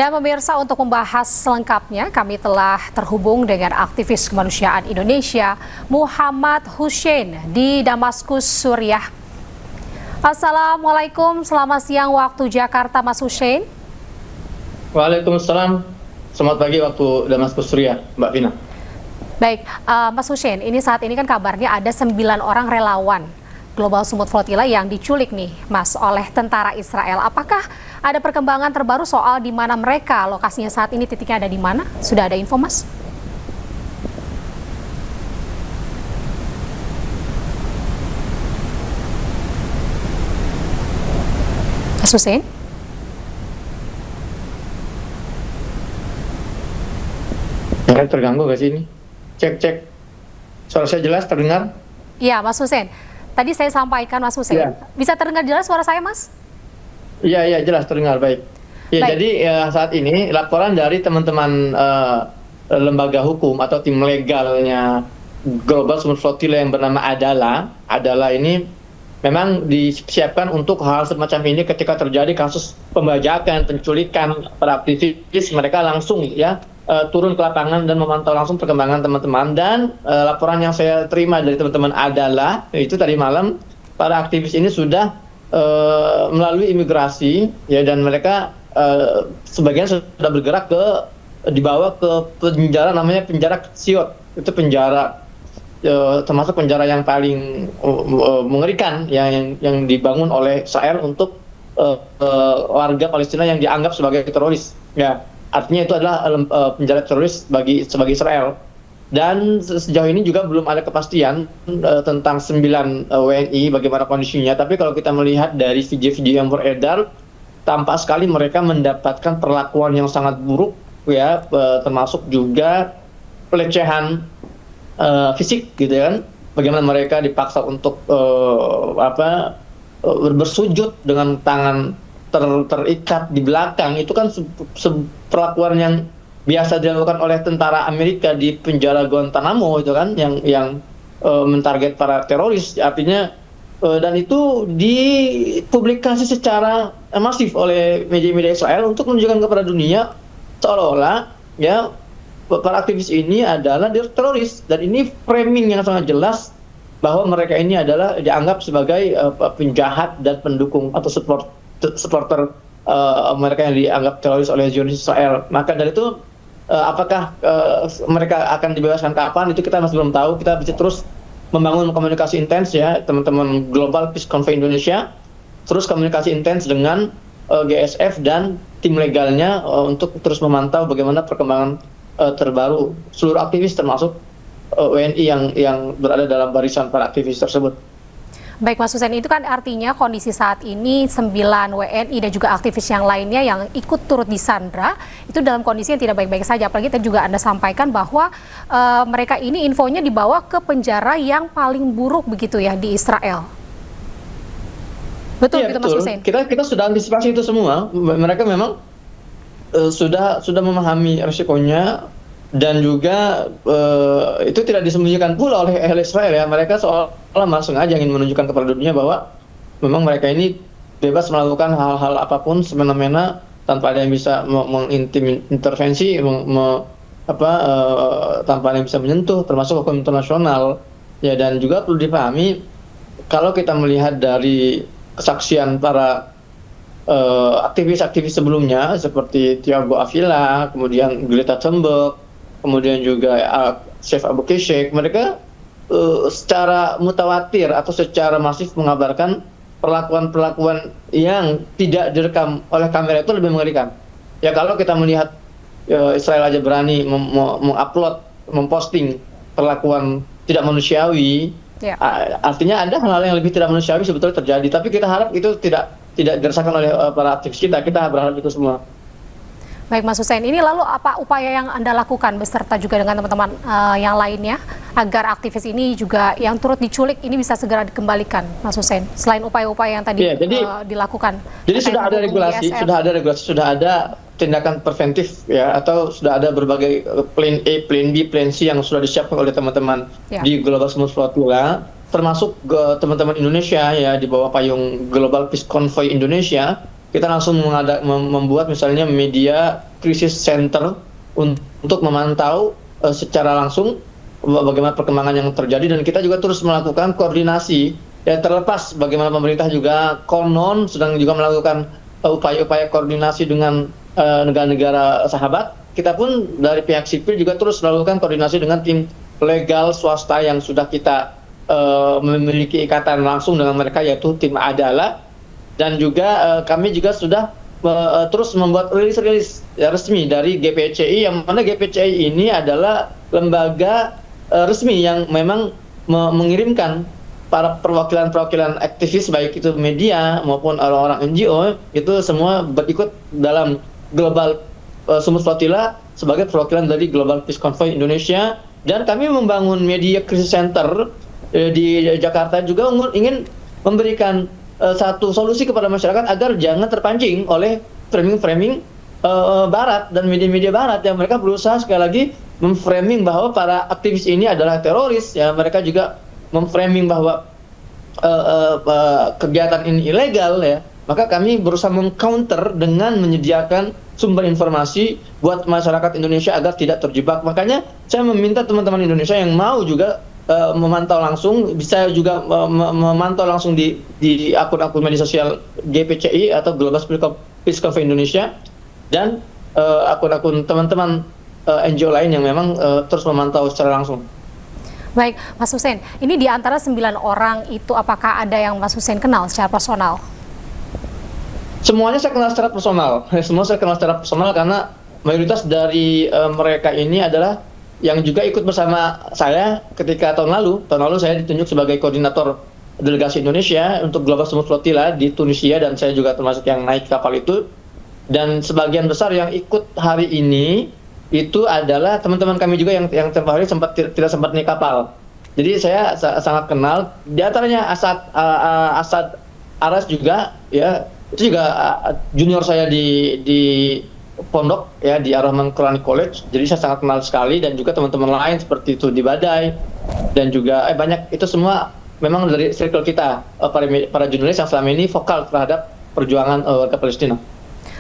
Dan pemirsa, untuk membahas selengkapnya kami telah terhubung dengan aktivis kemanusiaan Indonesia Muhammad Hussein di Damaskus, Suriah. Assalamualaikum, selamat siang waktu Jakarta, Mas Hussein. Waalaikumsalam, selamat pagi waktu Damaskus, Suriah, Mbak Vina. Baik, Mas Hussein, ini saat ini kan kabarnya ada 9 orang relawan Global Smooth Flotilla yang diculik nih, Mas, oleh tentara Israel. Apakah ada perkembangan terbaru soal di mana mereka, lokasinya saat ini, titiknya ada di mana? Sudah ada info, Mas? Mas Hussein? Ya, terganggu gak sih ini? Cek. Suara saya jelas, terdengar? Iya, Mas Hussein. Tadi saya sampaikan, Mas Hussein. Ya. Bisa terdengar jelas suara saya, Mas? Iya, jelas terdengar, baik. Ya, Baik. jadi saat ini laporan dari teman-teman lembaga hukum atau tim legalnya Global Smooth Flotilla yang bernama Adala ini memang disiapkan untuk hal semacam ini ketika terjadi kasus pembajakan, penculikan para aktivis, mereka langsung turun ke lapangan dan memantau langsung perkembangan teman-teman. Dan laporan yang saya terima dari teman-teman Adala itu tadi malam, para aktivis ini sudah melalui imigrasi ya, dan mereka sebagian sudah bergerak dibawa ke penjara namanya penjara Ksiot. Itu penjara termasuk penjara yang paling mengerikan ya, yang dibangun oleh Israel untuk warga Palestina yang dianggap sebagai teroris ya. Artinya itu adalah penjara teroris sebagai Israel. Dan sejauh ini juga belum ada kepastian tentang 9 WNI bagaimana kondisinya. Tapi kalau kita melihat dari video-video yang beredar, tampak sekali mereka mendapatkan perlakuan yang sangat buruk ya, termasuk juga pelecehan fisik gitu kan. Bagaimana mereka dipaksa untuk bersujud dengan tangan terikat di belakang. Itu kan perlakuan yang biasa dilakukan oleh tentara Amerika di penjara Guantanamo itu kan, yang mentarget para teroris. Artinya dan itu dipublikasi secara masif oleh media-media Israel untuk menunjukkan kepada dunia seolah-olah ya para aktivis ini adalah teroris. Dan ini framing yang sangat jelas bahwa mereka ini adalah dianggap sebagai penjahat dan pendukung atau supporter mereka yang dianggap teroris oleh Zionis Israel. Maka dari itu apakah mereka akan dibebaskan kapan, itu kita masih belum tahu. Kita bisa terus membangun komunikasi intens ya, teman-teman Global Peace Convoy Indonesia, terus komunikasi intens dengan GSF dan tim legalnya untuk terus memantau bagaimana perkembangan terbaru seluruh aktivis termasuk WNI yang berada dalam barisan para aktivis tersebut. Baik, Mas Hussein, itu kan artinya kondisi saat ini 9 WNI dan juga aktivis yang lainnya yang ikut turut disandra itu dalam kondisi yang tidak baik-baik saja. Apalagi tadi juga Anda sampaikan bahwa mereka ini infonya dibawa ke penjara yang paling buruk begitu ya di Israel. Betul, ya, gitu, betul. Mas Hussein? Kita sudah antisipasi itu semua. Mereka memang sudah memahami risikonya. Dan juga itu tidak disembunyikan pula oleh Israel ya. Mereka seolah langsung aja ingin menunjukkan kepada dunia bahwa memang mereka ini bebas melakukan hal-hal apapun semena-mena tanpa ada yang bisa mengintervensi, tanpa ada yang bisa menyentuh, termasuk hukum internasional ya. Dan juga perlu dipahami, kalau kita melihat dari kesaksian para aktivis-aktivis sebelumnya seperti Thiago Avila, kemudian Greta Thunberg, kemudian juga Chef Abu Keshek, mereka secara mutawatir atau secara masif mengabarkan perlakuan-perlakuan yang tidak direkam oleh kamera itu lebih mengerikan. Ya, kalau kita melihat Israel aja berani mengupload, memposting perlakuan tidak manusiawi, ya. Artinya ada hal-hal yang lebih tidak manusiawi sebetulnya terjadi. Tapi kita harap itu tidak dirasakan oleh para aktivis kita. Kita berharap itu semua. Baik, Mas Hussein, ini lalu apa upaya yang Anda lakukan beserta juga dengan teman-teman yang lainnya agar aktivis ini juga yang turut diculik ini bisa segera dikembalikan, Mas Hussein, selain upaya-upaya yang tadi dilakukan? Jadi sudah ada regulasi, sudah ada tindakan preventif ya, atau sudah ada berbagai plan A, plan B, plan C yang sudah disiapkan oleh teman-teman di Global Smooth Flotilla, termasuk teman-teman Indonesia ya di bawah payung Global Peace Convoy Indonesia. kita langsung membuat misalnya media krisis center untuk memantau secara langsung bagaimana perkembangan yang terjadi, dan kita juga terus melakukan koordinasi. Ya, terlepas bagaimana pemerintah juga konon sedang juga melakukan upaya-upaya koordinasi dengan negara-negara sahabat, kita pun dari pihak sipil juga terus melakukan koordinasi dengan tim legal swasta yang sudah kita memiliki ikatan langsung dengan mereka, yaitu tim Adala. Dan juga kami juga sudah terus membuat rilis-rilis resmi dari GPCI, yang mana GPCI ini adalah lembaga resmi yang memang mengirimkan para perwakilan-perwakilan aktivis, baik itu media maupun orang-orang NGO, itu semua berikut dalam Global Sumut Flotilla sebagai perwakilan dari Global Peace Convoy Indonesia. Dan kami membangun media crisis center di Jakarta juga ingin memberikan satu solusi kepada masyarakat agar jangan terpancing oleh framing-framing Barat dan media-media Barat yang mereka berusaha sekali lagi memframing bahwa para aktivis ini adalah teroris. Ya, mereka juga memframing bahwa kegiatan ini ilegal, ya. Maka kami berusaha mengcounter dengan menyediakan sumber informasi buat masyarakat Indonesia agar tidak terjebak. Makanya saya meminta teman-teman Indonesia yang mau juga memantau langsung, bisa juga memantau langsung di akun-akun media sosial GPCI atau Global Peace Convoy Indonesia, dan akun-akun teman-teman NGO lain yang memang terus memantau secara langsung. Baik, Mas Hussein, ini di antara 9 orang itu apakah ada yang Mas Hussein kenal secara personal? Semuanya saya kenal secara personal. Semua saya kenal secara personal karena mayoritas dari mereka ini adalah yang juga ikut bersama saya ketika tahun lalu. Tahun lalu saya ditunjuk sebagai koordinator delegasi Indonesia untuk Global Sumut Flotilla di Tunisia, dan saya juga termasuk yang naik kapal itu. Dan sebagian besar yang ikut hari ini itu adalah teman-teman kami juga yang tempoh hari tidak sempat naik kapal. Jadi saya sangat kenal. Di antaranya Asad Aras juga, ya, itu juga junior saya di pondok, ya, di Ar-Rahman Quranic College. Jadi saya sangat kenal sekali, dan juga teman-teman lain seperti itu di Badai, dan juga banyak, itu semua memang dari circle kita, para jurnalis yang selama ini vokal terhadap perjuangan warga Palestina.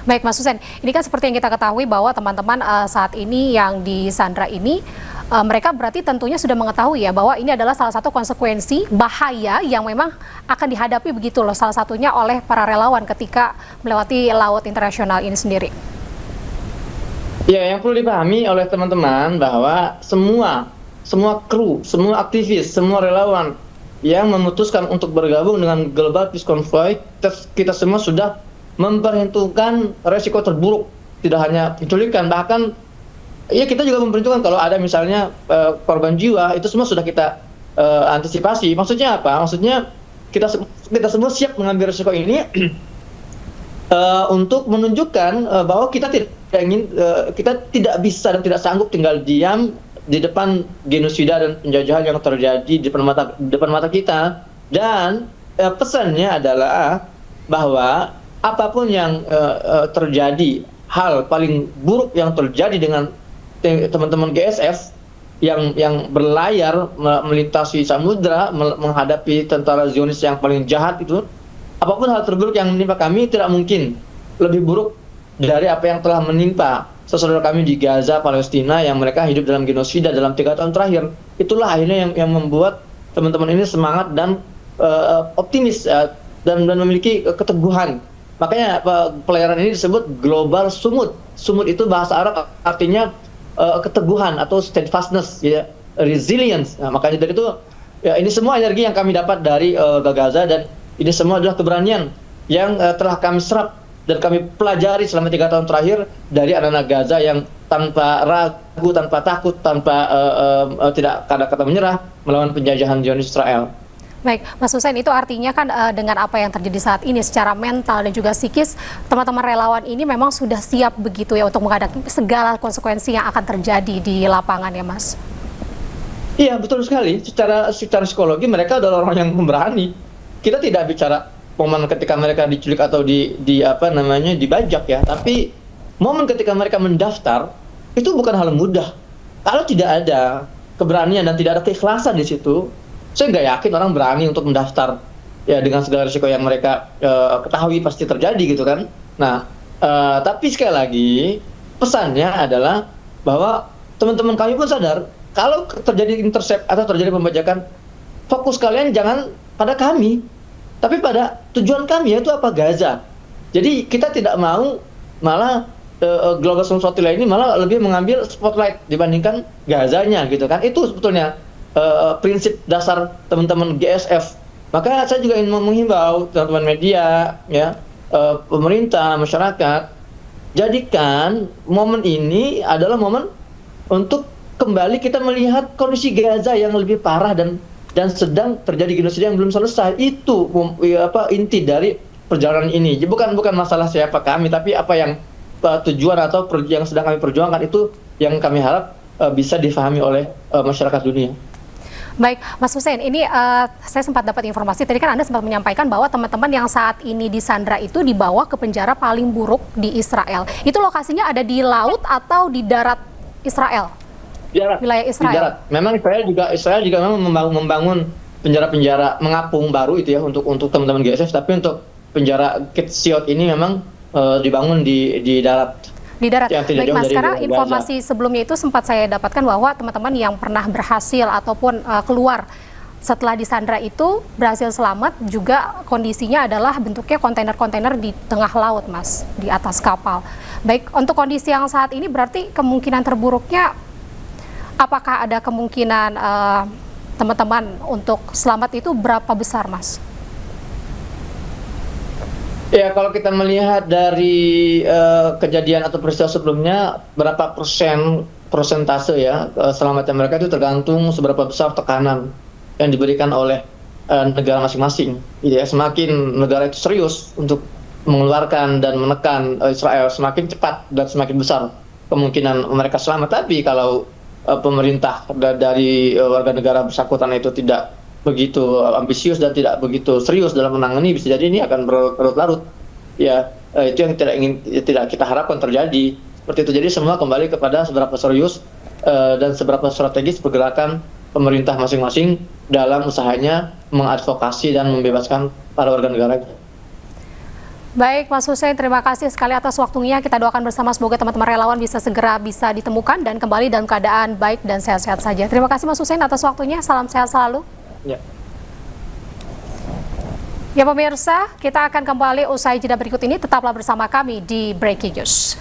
Baik, Mas Hussein, ini kan seperti yang kita ketahui bahwa teman-teman saat ini yang disandra ini, mereka berarti tentunya sudah mengetahui ya bahwa ini adalah salah satu konsekuensi bahaya yang memang akan dihadapi begitu loh, salah satunya oleh para relawan ketika melewati laut internasional ini sendiri. Ya, yang perlu dipahami oleh teman-teman bahwa semua kru, semua aktivis, semua relawan yang memutuskan untuk bergabung dengan Global Peace Convoy, kita semua sudah memperhitungkan resiko terburuk, tidak hanya penculikan, bahkan ya kita juga memperhitungkan kalau ada misalnya korban jiwa, itu semua sudah kita antisipasi. Maksudnya apa? Maksudnya kita semua siap mengambil resiko ini untuk menunjukkan bahwa kita tidak bisa dan tidak sanggup tinggal diam di depan genosida dan penjajahan yang terjadi di depan mata kita. Dan pesannya adalah bahwa apapun yang terjadi, hal paling buruk yang terjadi dengan teman-teman GSF yang berlayar melintasi samudra menghadapi tentara Zionis yang paling jahat itu, apapun hal terburuk yang menimpa kami tidak mungkin lebih buruk dari apa yang telah menimpa saudara kami di Gaza, Palestina, yang mereka hidup dalam genosida dalam 3 tahun terakhir. Itulah akhirnya yang membuat teman-teman ini semangat dan optimis dan memiliki keteguhan. Makanya pelayaran ini disebut Global Sumut. Sumut itu bahasa Arab artinya keteguhan atau steadfastness, ya, resilience. Nah, makanya dari itu, ya, ini semua energi yang kami dapat dari Gaza, dan ini semua adalah keberanian yang telah kami serap dan kami pelajari selama 3 tahun terakhir dari anak-anak Gaza yang tanpa ragu, tanpa takut, tanpa tidak ada kata menyerah melawan penjajahan Zionis Israel. Baik, Mas Hussein, itu artinya kan dengan apa yang terjadi saat ini secara mental dan juga psikis, teman-teman relawan ini memang sudah siap begitu ya untuk menghadapi segala konsekuensi yang akan terjadi di lapangan ya, Mas? Iya, betul sekali. Secara psikologi mereka adalah orang yang pemberani. Kita tidak bicara momen ketika mereka diculik atau dibajak, ya, tapi momen ketika mereka mendaftar itu bukan hal mudah. Kalau tidak ada keberanian dan tidak ada keikhlasan di situ, saya nggak yakin orang berani untuk mendaftar, ya, dengan segala risiko yang mereka ketahui pasti terjadi gitu kan. Nah, tapi sekali lagi pesannya adalah bahwa teman-teman kami pun sadar kalau terjadi intercept atau terjadi pembajakan, fokus kalian jangan pada kami, tapi pada tujuan kami, yaitu apa? Gaza. Jadi kita tidak mau malah Global Smooth Flotilla ini malah lebih mengambil spotlight dibandingkan Gazanya gitu kan. Itu sebetulnya prinsip dasar teman-teman GSF. Maka saya juga ingin menghimbau teman-teman media, ya, pemerintah, masyarakat, jadikan momen ini adalah momen untuk kembali kita melihat kondisi Gaza yang lebih parah dan sedang terjadi genosida yang belum selesai. Itu inti dari perjalanan ini. Jadi bukan masalah siapa kami, tapi apa yang tujuan atau yang sedang kami perjuangkan, itu yang kami harap bisa difahami oleh masyarakat dunia. Baik, Mas Hussein, ini saya sempat dapat informasi, tadi kan Anda sempat menyampaikan bahwa teman-teman yang saat ini disandra itu dibawa ke penjara paling buruk di Israel. Itu lokasinya ada di laut atau di darat Israel? Wilayah Israel. Di darat. Memang Israel juga memang membangun penjara-penjara mengapung baru itu ya untuk teman-teman GSF, tapi untuk penjara Kitsiot ini memang dibangun di darat. Di darat. Baik Mas, karena informasi sebelumnya itu sempat saya dapatkan bahwa teman-teman yang pernah berhasil ataupun keluar setelah disandra itu berhasil selamat, juga kondisinya adalah bentuknya kontainer-kontainer di tengah laut, Mas, di atas kapal. Baik, untuk kondisi yang saat ini berarti kemungkinan terburuknya, apakah ada kemungkinan teman-teman untuk selamat itu berapa besar, Mas? Ya, kalau kita melihat dari kejadian atau peristiwa sebelumnya, berapa persentase ya selamatnya mereka itu tergantung seberapa besar tekanan yang diberikan oleh negara masing-masing. Ya, semakin negara itu serius untuk mengeluarkan dan menekan Israel, semakin cepat dan semakin besar kemungkinan mereka selamat. Tapi kalau pemerintah dari warga negara bersangkutan itu tidak begitu ambisius dan tidak begitu serius dalam menangani, bisa jadi ini akan berlarut-larut. Ya, itu yang tidak kita harapkan terjadi. Seperti itu. Jadi semua kembali kepada seberapa serius dan seberapa strategis pergerakan pemerintah masing-masing dalam usahanya mengadvokasi dan membebaskan para warga negara. Baik, Mas Hussein, terima kasih sekali atas waktunya. Kita doakan bersama semoga teman-teman relawan bisa segera ditemukan dan kembali dalam keadaan baik dan sehat-sehat saja. Terima kasih Mas Hussein atas waktunya. Salam sehat selalu. Ya. Ya pemirsa, kita akan kembali usai jeda berikut ini. Tetaplah bersama kami di Breaking News.